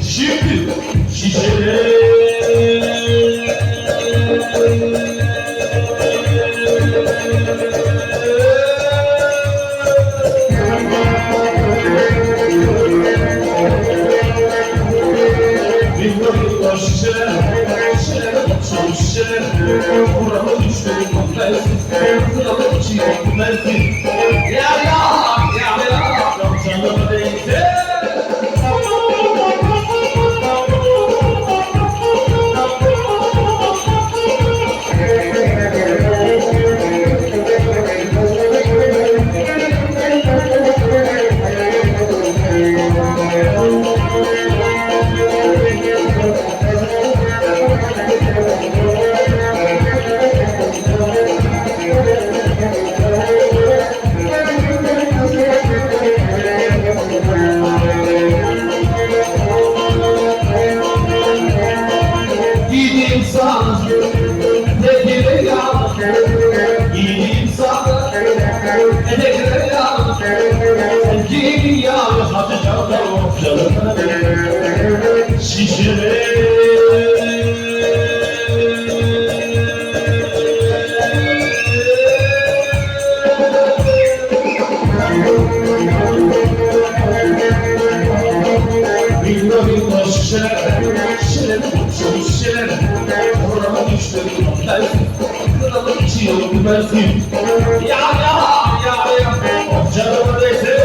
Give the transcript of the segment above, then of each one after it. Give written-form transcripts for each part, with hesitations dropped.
Şimdi şişeler Yıllar şişeler, şişeler, çok şişeler Buramı düşlerim konfersin, kınalı içi yok mersin Ya canıma değse İnsan, tekire yan, insan, tekire yan, sevgili yan, hadi canım, canım, şişire. Bingo şişeler, şişeler, çok şişeler Orama düştüm, kınalı içi yok mersin Ya canıma değse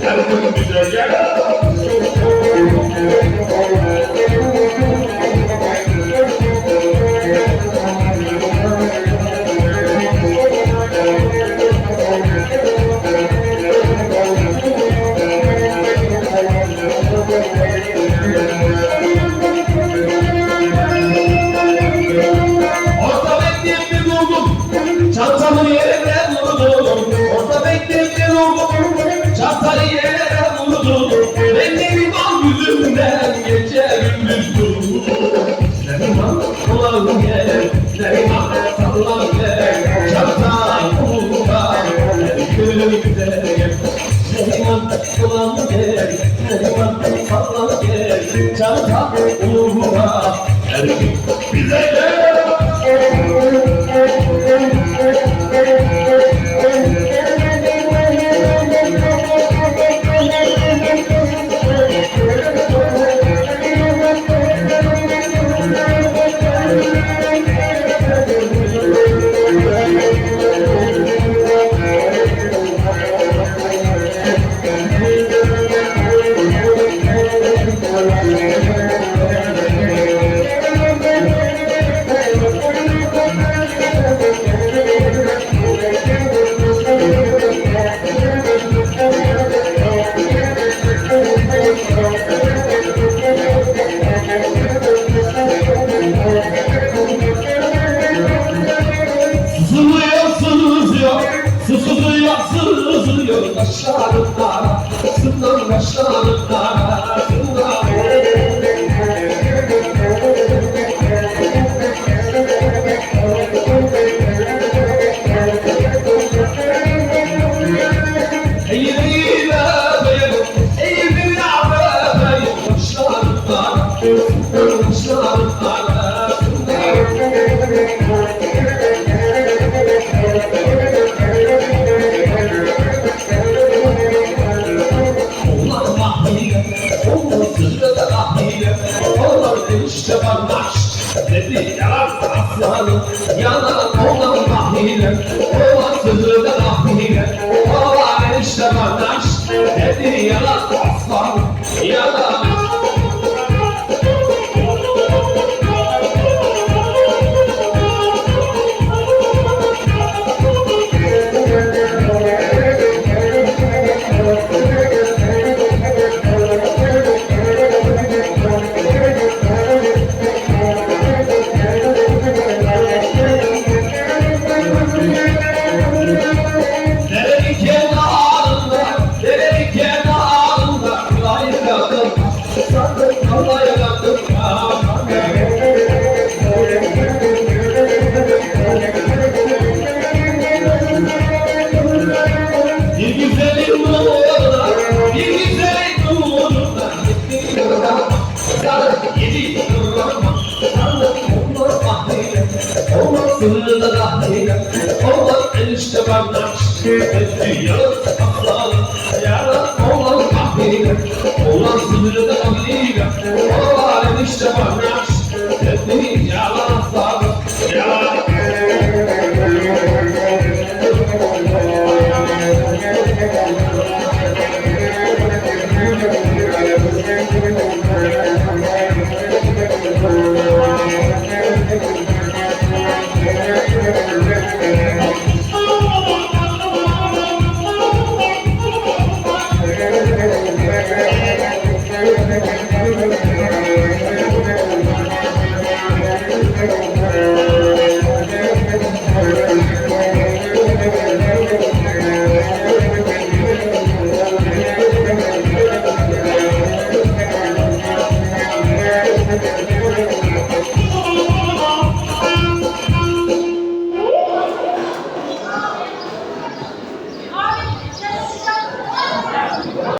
Her gün bize gel. Çantamı yerine vurdum, orta beklemde vurdum, çantayı yere vurdum, ben de liman yüzümden gece gündüz durdum. Ne liman kulağım gel, ne liman sallam gel, çantayı vurma, her günümde gel. Ne liman kulağım gel, ne liman sallam gel, çantayı vurma, her gün bize gel. Sızlıyor aşağıda, sızlıyor aşağıda, sızlıyor. rahine Olan sözü de rahine Olan işte kardeş Dedi yalan aslan yalan Olmaz enişte kardeş, etti yalan